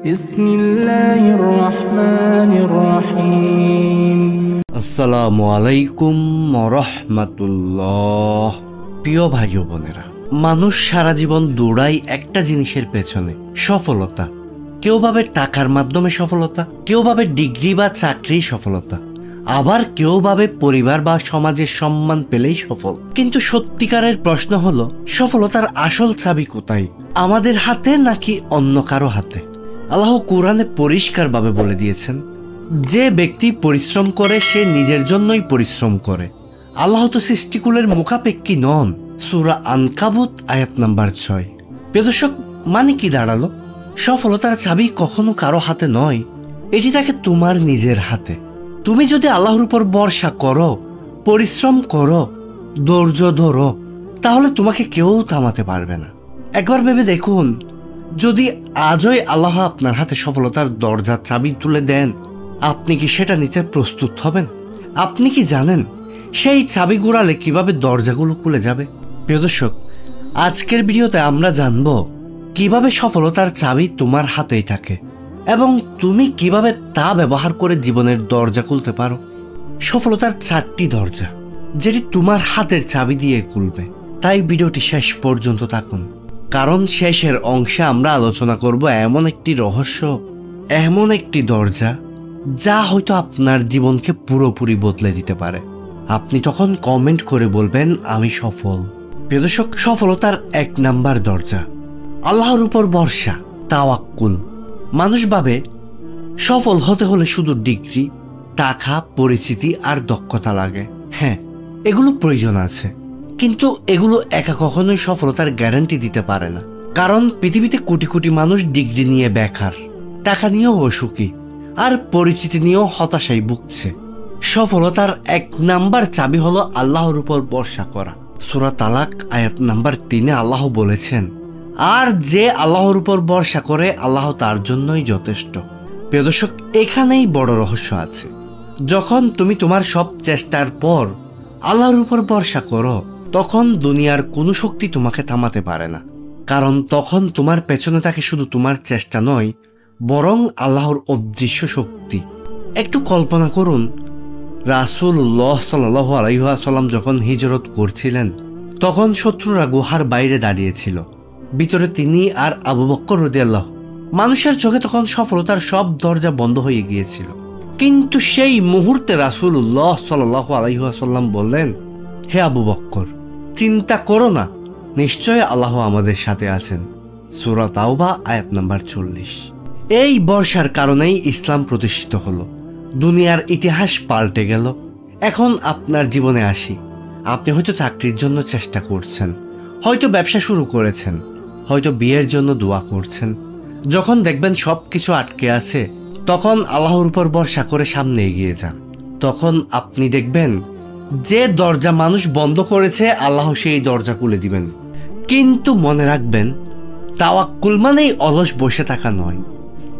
বিসমিল্লাহির রহমানির রহিম। আসসালামু আলাইকুম ওয়া রাহমাতুল্লাহ। প্রিয় ভাই ও বোনেরা, মানুষ সারা জীবন দৌড়ায় একটা জিনিসের পেছনে, সফলতা। কেউ ভাবে টাকার মাধ্যমে সফলতা, কেউ ভাবে ডিগ্রি বা চাকরি সফলতা, আবার কেউ ভাবে পরিবার বা সমাজের সম্মান পেলেই সফল। কিন্তু সত্যিকারের প্রশ্ন হলো, সফলতার আসল চাবি কোথায়? আমাদের হাতে নাকি অন্য কারো হাতে? আল্লাহ কোরআনে পরিষ্কারভাবে বলে দিয়েছেন, যে ব্যক্তি পরিশ্রম করে সে নিজের জন্যই পরিশ্রম করে। আল্লাহ তো সৃষ্টিকুলের মুখাপেক্ষী নন। সূরা আনকাবুত আয়াত নাম্বার 6। প্রিয় দর্শক, মানে কি দাঁড়ালো? সফলতার চাবি কখনো কারো হাতে নয়, এটি থাকে তোমার নিজের হাতে। তুমি যদি আল্লাহর উপর ভরসা করো, পরিশ্রম করো, ধৈর্য ধরো, তাহলে তোমাকে কেউ থামাতে পারবে না। একবার ভেবে দেখুন, যদি আজই আল্লাহ আপনার হাতে সফলতার দরজার চাবি তুলে দেন, আপনি কি সেটা নিতে প্রস্তুত হবেন? আপনি কি জানেন সেই চাবি ঘোরালে কিভাবে দরজাগুলো খুলে যাবে? প্রিয় দর্শক, আজকের ভিডিওতে আমরা জানব কিভাবে সফলতার চাবি তোমার হাতেই থাকে এবং তুমি কিভাবে তা ব্যবহার করে জীবনের দরজা খুলতে পারো। সফলতার 4টি দরজা, যেটি তোমার হাতের চাবি দিয়ে খুলবে। তাই ভিডিওটি শেষ পর্যন্ত থাকুন, কারণ শেষের অংশে আমরা আলোচনা করব এমন একটি রহস্য, এমন একটি দরজা যা হয়তো আপনার জীবনকে পুরোপুরি বদলে দিতে পারে। আপনি তখন কমেন্ট করে বলবেন, আমি সফল। প্রিয় দর্শক, সফলতার 1 নাম্বার দরজা, আল্লাহর উপর ভরসা, তাওয়াক্কুল। মানুষ ভাবে সফল হতে হলে শুধু ডিগ্রি, টাকা, পরিচিতি আর দক্ষতা লাগে। হ্যাঁ, এগুলো প্রয়োজন আছে, কিন্তু এগুলো একা কখনোই সফলতার গ্যারান্টি দিতে পারে না। কারণ পৃথিবীতে কোটি কোটি মানুষ ডিগ্রি নিয়ে বেকার, টাকা নিয়েও অসুখী, আর পরিচিতি নিয়েও হতাশায় ভুগছে। সফলতার 1 নাম্বার চাবি হলো আল্লাহর উপর ভরসা করা। সূরা তালাক আয়াত নাম্বার 3 আল্লাহ বলেছেন, আর যে আল্লাহর উপর ভরসা করে আল্লাহ তার জন্যই যথেষ্ট। প্রিয় দর্শক, এখানেই বড় রহস্য আছে। যখন তুমি তোমার সব চেষ্টার পর আল্লাহর উপর ভরসা করো, তখন দুনিয়ার কোনো শক্তি তোমাকে থামাতে পারে না। কারণ তখন তোমার পেছনে থাকে শুধু তোমার চেষ্টা নয়, বরং আল্লাহর অদৃশ্য শক্তি। একটু কল্পনা করুন, রাসূলুল্লাহ সাল্লাল্লাহু আলাইহি ওয়াসাল্লাম যখন হিজরত করছিলেন, তখন শত্রুরা গুহার বাইরে দাঁড়িয়েছিল, ভিতরে তিনি আর আবু বকর রাদিয়াল্লাহু। মানুষের চোখে তখন সফলতার সব দরজা বন্ধ হয়ে গিয়েছিল। কিন্তু সেই মুহূর্তে রাসূলুল্লাহ সাল্লাল্লাহু আলাইহি ওয়াসাল্লাম বললেন, হে আবু বকর, চিন্তা করো না, নিশ্চয় আল্লাহ আমাদের সাথে আছেন। সূরা তাওবা আয়াত নাম্বার 40। এই বর্ষার কারণেই ইসলাম প্রতিষ্ঠিত হলো, দুনিয়ার ইতিহাস পাল্টে গেল। এখন আপনার জীবনে আসি। আপনি হয়তো চাকরির জন্য চেষ্টা করছেন, হয়তো ব্যবসা শুরু করেছেন, হয়তো বিয়ের জন্য দোয়া করছেন। যখন দেখবেন সব কিছু আটকে আছে, তখন আল্লাহর উপর ভরসা করে সামনে এগিয়ে যান। তখন আপনি দেখবেন যে দরজা মানুষ বন্ধ করেছে, আল্লাহ সেই দরজা খুলে দিবেন। কিন্তু মনে রাখবেন, তাওয়াক্কুল মানেই অলস বসে থাকা নয়।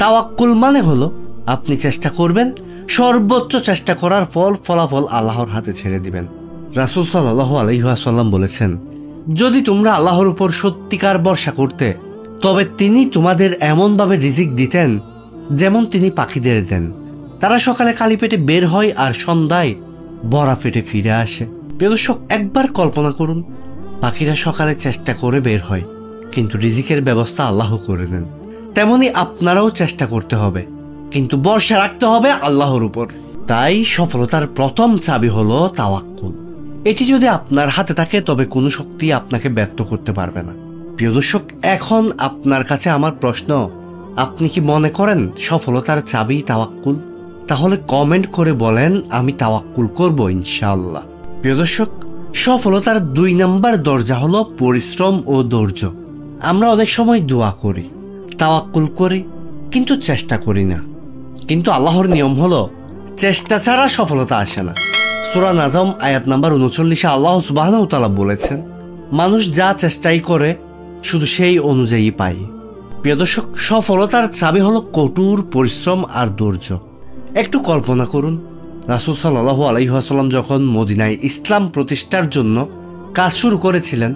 তাওয়াক্কুল মানে হলো আপনি চেষ্টা করবেন, সর্বোচ্চ চেষ্টা করার ফলাফল আল্লাহর হাতে ছেড়ে দিবেন। রাসূল সাল্লাল্লাহু আলাইহি ওয়াসাল্লাম বলেছেন, যদি তোমরা আল্লাহর উপর সত্যিকার ভরসা করতে, তবে তিনি তোমাদের এমনভাবে রিজিক দিতেন যেমন তিনি পাখিদের দেন। তারা সকালে খালি পেটে বের হয় আর সন্ধ্যায় ভরা পেটে ফিরে আসে। প্রিয় দর্শক, একবার কল্পনা করুন, পাখিরা সকালে চেষ্টা করে বের হয়, কিন্তু রিজিকের ব্যবস্থা আল্লাহ করে দেন। তেমনি আপনারাও চেষ্টা করতে হবে, কিন্তু ভরসা রাখতে হবে আল্লাহর উপর। তাই সফলতার প্রথম চাবি হলো তাওয়াক্কুল। এটি যদি আপনার হাতে থাকে, তবে কোনো শক্তি আপনাকে ব্যর্থ করতে পারবে না। প্রিয় দর্শক, এখন আপনার কাছে আমার প্রশ্ন, আপনি কি মনে করেন সফলতার চাবি তাওয়াক্কুল? তাহলে কমেন্ট করে বলেন, আমি তাওয়াক্কুল করব ইনশাআল্লাহ। প্রিয় দর্শক, সফলতার 2 নাম্বার দরজা হলো পরিশ্রম ও ধৈর্য। আমরা অনেক সময় দোয়া করি, তাওয়াক্কুল করি, কিন্তু চেষ্টা করি না। কিন্তু আল্লাহর নিয়ম হলো, চেষ্টা ছাড়া সফলতা আসে না। সূরা নাজম আয়াত নাম্বার 39 আল্লাহ সুবহানাহু ওয়া তাআলা বলেছেন, মানুষ যা চেষ্টাই করে শুধু সেই অনুযায়ী পায়। প্রিয় দর্শক, সফলতার চাবি হলো কঠোর পরিশ্রম আর ধৈর্য। একটু কল্পনা করুন, রাসূল সাল্লাল্লাহু আলাইহি ওয়াসাল্লাম যখন মদিনায় ইসলাম প্রতিষ্ঠার জন্য কাজ শুরু করেছিলেন,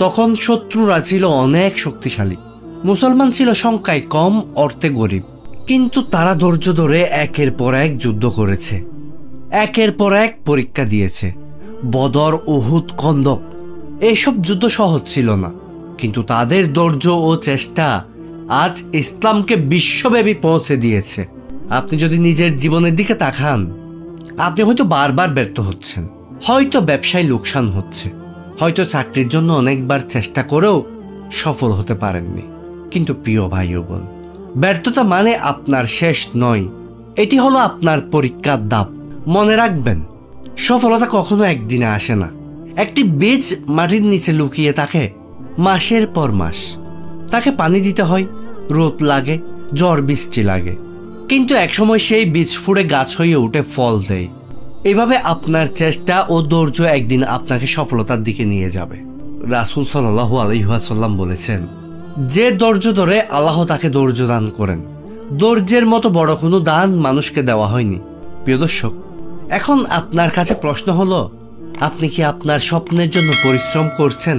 তখন শত্রুরা ছিল অনেক শক্তিশালী। মুসলমান ছিল সংখ্যায় কম, অর্থে গরিব, কিন্তু তারা ধৈর্য ধরে একের পর এক যুদ্ধ করেছে, একের পর এক পরীক্ষা দিয়েছে। বদর, উহুদ, খন্দক এইসব যুদ্ধ সহজ ছিল না, কিন্তু তাদের ধৈর্য ও চেষ্টা আজ ইসলামকে বিশ্বব্যাপী পৌঁছে দিয়েছে। আপনি যদি নিজের জীবনের দিকে তাকান, আপনি হয়তো বারবার ব্যর্থ হচ্ছেন, হয়তো ব্যবসায় লোকসান হচ্ছে, হয়তো চাকরির জন্য অনেকবার চেষ্টা করেও সফল হতে পারেননি। কিন্তু প্রিয় ভাই ও বোন, ব্যর্থতা মানে আপনার শেষ নয়, এটি হলো আপনার পরীক্ষার ধাপ। মনে রাখবেন, সফলতা কখনো একদিনে আসে না। একটি বীজ মাটির নিচে লুকিয়ে থাকে মাসের পর মাস, তাকে পানি দিতে হয়, রোদ লাগে, ঝড় বৃষ্টি লাগে, কিন্তু একসময় সেই বীজ ফুড়ে গাছ হয়ে উঠে ফল দেয়। এভাবে আপনার চেষ্টা ও ধৈর্য একদিন আপনাকে সফলতার দিকে নিয়ে যাবে। রাসূল সাল্লাল্লাহু আলাইহি ওয়াসাল্লাম বলেছেন, যে ধৈর্য ধরে আল্লাহ তাকে ধৈর্য দান করেন। ধৈর্যের মতো বড় কোনো দান মানুষকে দেওয়া হয়নি। প্রিয় দর্শক, এখন আপনার কাছে প্রশ্ন হলো, আপনি কি আপনার স্বপ্নের জন্য পরিশ্রম করছেন?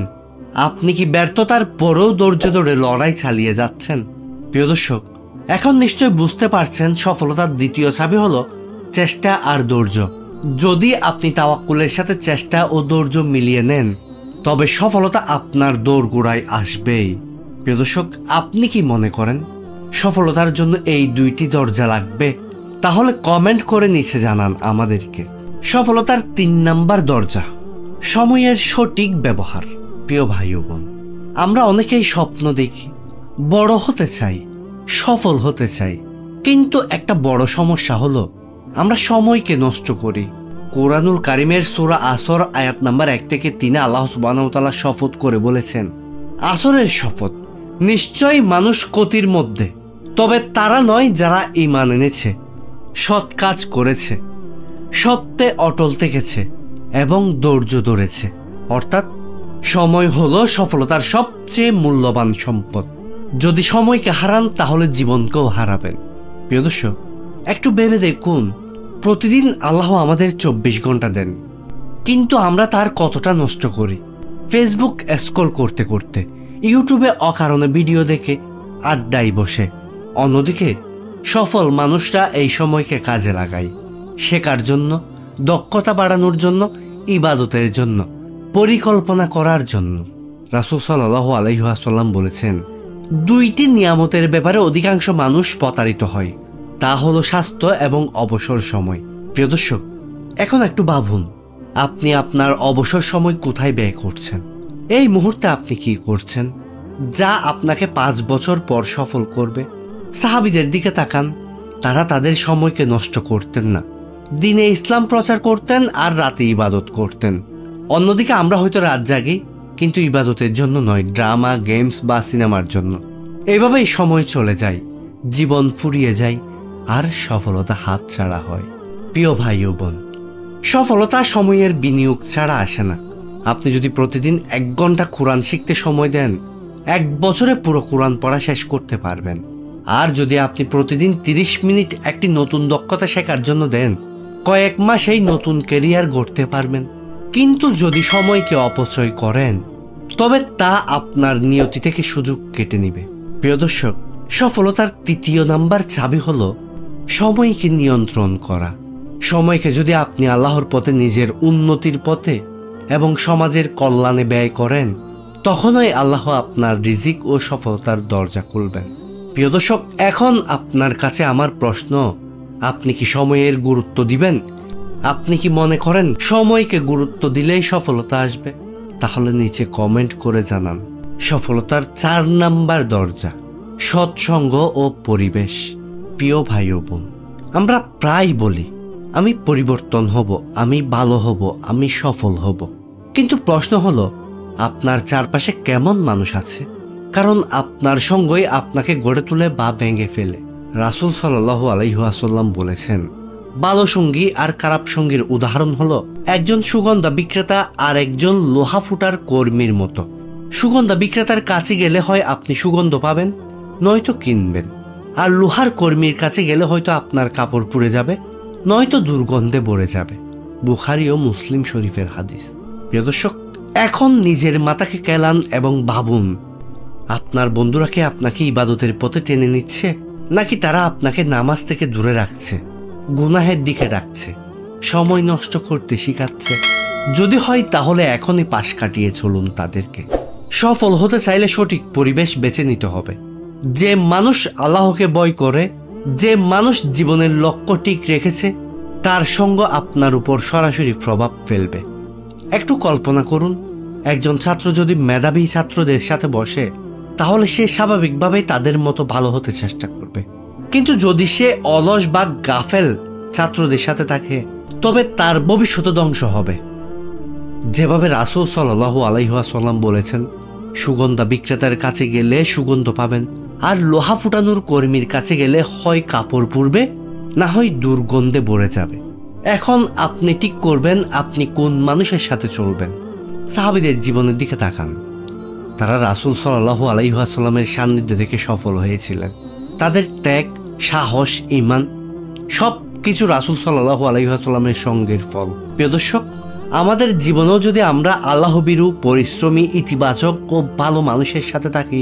আপনি কি ব্যর্থতার পরেও ধৈর্য ধরে লড়াই চালিয়ে যাচ্ছেন? প্রিয় দর্শক, এখন নিশ্চয় বুঝতে পারছেন সফলতার দ্বিতীয় চাবি হলো চেষ্টা আর ধৈর্য। যদি আপনি তাওয়াক্কুলের সাথে চেষ্টা ও ধৈর্য মিলিয়ে নেন, তবে সফলতা আপনার দোরগোড়ায় আসবেই। প্রিয় দর্শক, আপনি কি মনে করেন সফলতার জন্য এই দুইটি দরজা লাগবে? তাহলে কমেন্ট করে নিচে জানান আমাদেরকে। সফলতার 3 নাম্বার দরজা, সময়ের সঠিক ব্যবহার। প্রিয় ভাই ও বোন, আমরা অনেকেই স্বপ্ন দেখি, বড় হতে চাই, সফল হতে চাই, কিন্তু একটা বড় সমস্যা হলো আমরা সময়কে নষ্ট করি। কোরআনুল কারিমের সূরা আসর আয়াত নাম্বার 1 থেকে 3 আল্লাহ সুবহানাহু ওয়া তাআলা শপথ করে বলেছেন, আসরের শপথ, নিশ্চয়ই মানুষ ক্ষতির মধ্যে, তবে তারা নয় যারা ঈমান এনেছে, সৎ কাজ করেছে, সত্যে অটল থেকেছে এবং ধৈর্য ধরেছে। অর্থাৎ সময় হলো সফলতার সবচেয়ে মূল্যবান সম্পদ। যদি সময়কে হারান, তাহলে জীবনকেও হারাবেন। প্রিয় দর্শক, একটু ভেবে দেখুন, প্রতিদিন আল্লাহ আমাদের 24 ঘন্টা দেন, কিন্তু আমরা তার কতটা নষ্ট করি? ফেসবুক স্ক্রল করতে করতে, ইউটিউবে অকারণে ভিডিও দেখে আড্ডায় বসে। অন্যদিকে সফল মানুষরা এই সময়কে কাজে লাগায় শেখার জন্য, দক্ষতা বাড়ানোর জন্য, ইবাদতের জন্য, পরিকল্পনা করার জন্য। রাসূল সাল্লাল্লাহু আলাইহি ওয়াসাল্লাম বলেছেন, 2টি নিয়ামতের ব্যাপারে অধিকাংশ মানুষ প্রতারিত হয়, তা হলো স্বাস্থ্য এবং অবসর সময়। প্রিয় দর্শক, এখন একটু ভাবুন, আপনি আপনার অবসর সময় কোথায় ব্যয় করছেন? এই মুহূর্তে আপনি কি করছেন যা আপনাকে 5 বছর পর সফল করবে? সাহাবীদের দিকে তাকান, তারা তাদের সময়কে নষ্ট করতেন না, দিনে ইসলাম প্রচার করতেন আর রাতে ইবাদত করতেন। অন্যদিকে আমরা হয়তো রাত জাগি, কিন্তু ইবাদতের জন্য নয়, ড্রামা, গেমস বা সিনেমার জন্য। এইভাবেই সময় চলে যায়, জীবন ফুরিয়ে যায়, আর সফলতা হাতছাড়া হয়। প্রিয় ভাই ও বোন, সফলতা সময়ের বিনিয়োগ ছাড়া আসে না। আপনি যদি প্রতিদিন 1 ঘন্টা কোরআন শিখতে সময় দেন, 1 বছরে পুরো কোরআন পড়া শেষ করতে পারবেন। আর যদি আপনি প্রতিদিন 30 মিনিট একটি নতুন দক্ষতা শেখার জন্য দেন, কয়েক মাসেই নতুন ক্যারিয়ার গড়তে পারবেন। কিন্তু যদি সময়কে অপচয় করেন, তবে তা আপনার নিয়তি থেকে সুযোগ কেটে নেবে। প্রিয় দর্শক, সফলতার 3 নাম্বার চাবি হলো সময়কে নিয়ন্ত্রণ করা। সময়কে যদি আপনি আল্লাহর পথে, নিজের উন্নতির পথে এবং সমাজের কল্যাণে ব্যয় করেন, তখনই আল্লাহ আপনার রিজিক ও সফলতার দরজা খুলবেন। প্রিয় দর্শক, এখন আপনার কাছে আমার প্রশ্ন, আপনি কি সময়ের গুরুত্ব দিবেন? আপনি কি মনে করেন সময়কে গুরুত্ব দিলেই সফলতা আসবে? তাহলে নিচে কমেন্ট করে জানান। সফলতার 4 নাম্বার দরজা, সৎসঙ্গ ও পরিবেশ। প্রিয় ভাই ও বোন, আমরা প্রায় বলি, আমি পরিবর্তন হব, আমি ভালো হব, আমি সফল হব। কিন্তু প্রশ্ন হলো, আপনার চারপাশে কেমন মানুষ আছে? কারণ আপনার সঙ্গই আপনাকে গড়ে তুলে বা ভেঙে ফেলে। রাসূল সাল্লাল্লাহু আলাইহি ওয়াসাল্লাম বলেছেন, ভালো সঙ্গী আর খারাপ সঙ্গীর উদাহরণ হলো একজন সুগন্ধা বিক্রেতা আর একজন লোহা ফুটার কর্মীর মতো। সুগন্ধা বিক্রেতার কাছে গেলে হয় আপনি সুগন্ধ পাবেন, নয়তো কিনবেন। আর লোহার কর্মীর কাছে গেলে হয়তো আপনার কাপড় পুড়ে যাবে, নয়তো দুর্গন্ধে ভরে যাবে। বুখারী ও মুসলিম শরীফের হাদিস। প্রিয় দর্শক, এখন নিজের মাথাকে কেলান এবং ভাবুন, আপনার বন্ধুরা কি আপনাকে ইবাদতের পথে টেনে নিচ্ছে, নাকি তারা আপনাকে নামাজ থেকে দূরে রাখছে, গুনাহের দিকে ডাকছে, সময় নষ্ট করতে শিখাচ্ছে? যদি হয় তাহলে এখনই পাশ কাটিয়ে চলুন তাদেরকে। সফল হতে চাইলে সঠিক পরিবেশ বেছে নিতে হবে। যে মানুষ আল্লাহকে ভয় করে, যে মানুষ জীবনের লক্ষ্য ঠিক রেখেছে, তার সঙ্গ আপনার উপর সরাসরি প্রভাব ফেলবে। একটু কল্পনা করুন, একজন ছাত্র যদি মেধাবী ছাত্রদের সাথে বসে, তাহলে সে স্বাভাবিকভাবেই তাদের মতো ভালো হতে চেষ্টা করবে। কিন্তু যদি সে অলস বা গাফেল ছাত্রদের সাথে থাকে, তবে তার ভবিষ্যৎ ধ্বংস হবে। যেভাবে রাসূল সাল্লাল্লাহু আলাইহি ওয়াসাল্লাম বলেছেন, সুগন্ধা বিক্রেতার কাছে গেলে সুগন্ধ পাবেন, আর লোহা ফুটানোর কর্মীর কাছে গেলে হয় কাপড় পুড়বে, না হয় দুর্গন্ধে ভরে যাবে। এখন আপনি ঠিক করবেন আপনি কোন মানুষের সাথে চলবেন। সাহাবীদের জীবনের দিকে তাকান। তারা রাসূল সাল্লাল্লাহু আলাইহি ওয়াসাল্লামের সান্নিধ্য থেকে সফল হয়েছিলেন। তাদের ত্যাগ, সাহস, ঈমান সব কিছু রাসূল সাল্লাল্লাহু আলাইহি ওয়াসাল্লামের সঙ্গের ফল। প্রিয় দর্শক, আমাদের জীবনেও যদি আমরা আল্লাহভীরু, পরিশ্রমী, ইতিবাচক ও ভালো মানুষের সাথে থাকি,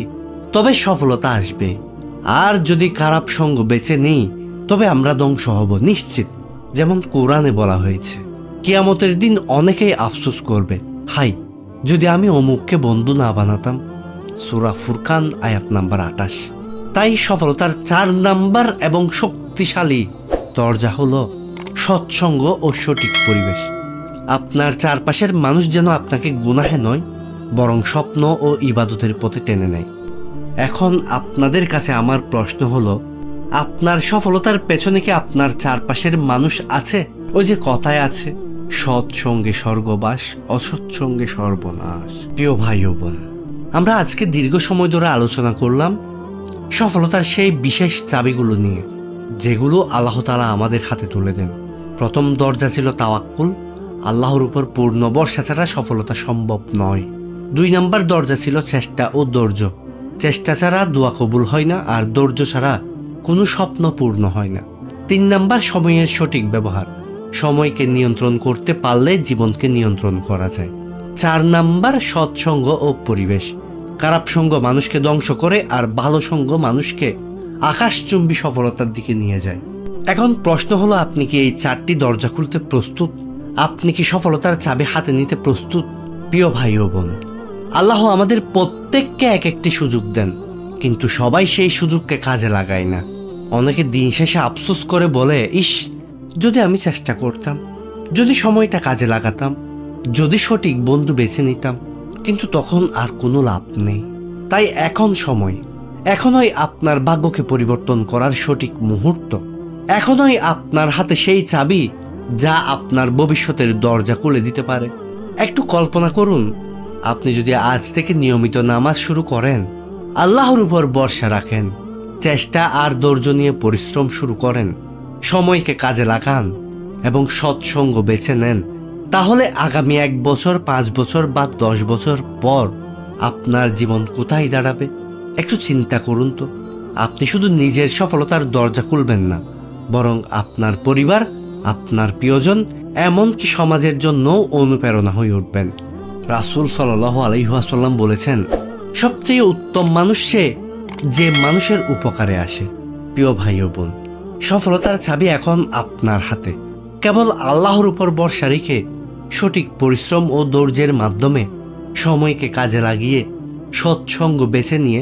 তবে সফলতা আসবে। আর যদি খারাপ সঙ্গ বেছে নেই, তবে আমরা ধ্বংস হব নিশ্চিত। যেমন কোরআনে বলা হয়েছে, কিয়ামতের দিন অনেকেই আফসোস করবে, হাই যদি আমি অমুককে বন্ধু না বানাতাম। সূরা ফুরকান আয়াত নাম্বার 28। তাই সফলতার 4 নাম্বার এবং শক্তিশালী দরজা হলো সৎসঙ্গ ও সঠিক পরিবেশ। আপনার চারপাশের মানুষ যেন আপনাকে গুনাহে নয়, বরং স্বপ্ন ও ইবাদতের পথে টেনে নেয়। এখন আপনাদের কাছে আমার প্রশ্ন হলো, আপনার সফলতার পেছনে কি আপনার চারপাশের মানুষ আছে? ওই যে কথায় আছে, সৎসঙ্গে স্বর্গবাস, অসৎসঙ্গে সর্বনাশ। প্রিয় ভাই ও বোন, আমরা আজকে দীর্ঘ সময় ধরে আলোচনা করলাম সফলতার সেই বিশেষ চাবিগুলো নিয়ে, যেগুলো আল্লাহ তাআলা আমাদের হাতে তুলে দেন। প্রথম দরজা ছিল তাওয়াক্কুল, আল্লাহর উপর পূর্ণ ভরসা ছাড়া সফলতা সম্ভব নয়। 2 নাম্বার দরজা ছিল চেষ্টা ও ধৈর্য, চেষ্টা ছাড়া দোয়া কবুল হয় না, আর ধৈর্য ছাড়া কোনো স্বপ্ন পূর্ণ হয় না। 3 নাম্বার সময়ের সঠিক ব্যবহার, সময়কে নিয়ন্ত্রণ করতে পারলে জীবনকে নিয়ন্ত্রণ করা যায়। 4 নাম্বার সৎসঙ্গ ও পরিবেশ, খারাপ সঙ্গ মানুষকে ধ্বংস করে, আর ভালো সঙ্গ মানুষকে আকাশচুম্বী সফলতার দিকে নিয়ে যায়। এখন প্রশ্ন হলো, আপনি কি এই 4টি দরজা খুলতে প্রস্তুত? আপনি কি সফলতার চাবি হাতে নিতে প্রস্তুত? প্রিয় ভাই ও বোন, আল্লাহ আমাদের প্রত্যেককে এক একটি সুযোগ দেন, কিন্তু সবাই সেই সুযোগকে কাজে লাগায় না। অনেকে দিন শেষে আফসোস করে বলে, ইস যদি আমি চেষ্টা করতাম, যদি সময়টা কাজে লাগাতাম, যদি সঠিক বন্ধু বেছে নিতাম, কিন্তু তখন আর কোনো লাভ নেই। তাই এখন সময়, এখনই আপনার ভাগ্যকে পরিবর্তন করার সঠিক মুহূর্ত। এখনই আপনার হাতে সেই চাবি যা আপনার ভবিষ্যতের দরজা খুলে দিতে পারে। একটু কল্পনা করুন, আপনি যদি আজ থেকে নিয়মিত নামাজ শুরু করেন, আল্লাহর উপর ভরসা রাখেন, চেষ্টা আর ধৈর্য নিয়ে পরিশ্রম শুরু করেন, সময়কে কাজে লাগান এবং সৎসঙ্গ বেছে নেন, তাহলে আগামী 1 বছর, 5 বছর বা 10 বছর পর আপনার জীবন কোথায় দাঁড়াবে? একটু চিন্তা করুন তো। আপনি শুধু নিজের সফলতার দরজা খুলবেন না, বরং আপনার পরিবার, আপনার প্রিয়জন, এমনকি সমাজের জন্য অনুপ্রেরণা হয়ে উঠবেন। রাসূল সাল্লাল্লাহু আলাইহি ওয়াসাল্লাম বলেছেন, সবচেয়ে উত্তম মানুষ সে যে মানুষের উপকারে আসে। প্রিয় ভাই ও বোন, সফলতার চাবি এখন আপনার হাতে। কেবল আল্লাহর উপর ভরসা রেখে সঠিক পরিশ্রম ও ধৈর্যের মাধ্যমে সময়কে কাজে লাগিয়ে সৎসঙ্গ বেছে নিয়ে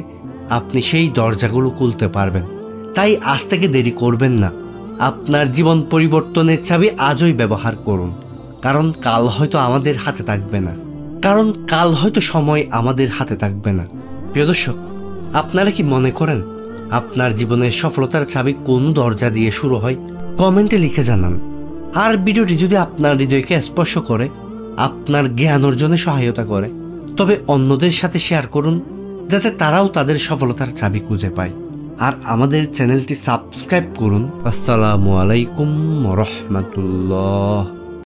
আপনি সেই দরজাগুলো খুলতে পারবেন। তাই আজ থেকে দেরি করবেন না, আপনার জীবন পরিবর্তনের চাবি আজই ব্যবহার করুন। কারণ কাল হয়তো আমাদের হাতে থাকবে না, কারণ কাল হয়তো সময় আমাদের হাতে থাকবে না। প্রিয় দর্শক, আপনারা কি মনে করেন আপনার জীবনের সফলতার চাবি কোন দরজা দিয়ে শুরু হয়? কমেন্টে লিখে জানান। আর ভিডিওটি যদি আপনার হৃদয়কে স্পর্শ করে, আপনার জ্ঞান অর্জনে সহায়তা করে, তবে অন্যদের সাথে শেয়ার করুন, যাতে তারাও তাদের সফলতার চাবি খুঁজে পায়। আর আমাদের চ্যানেলটি সাবস্ক্রাইব করুন। আসসালামু আলাইকুম ওয়া রাহমাতুল্লাহ।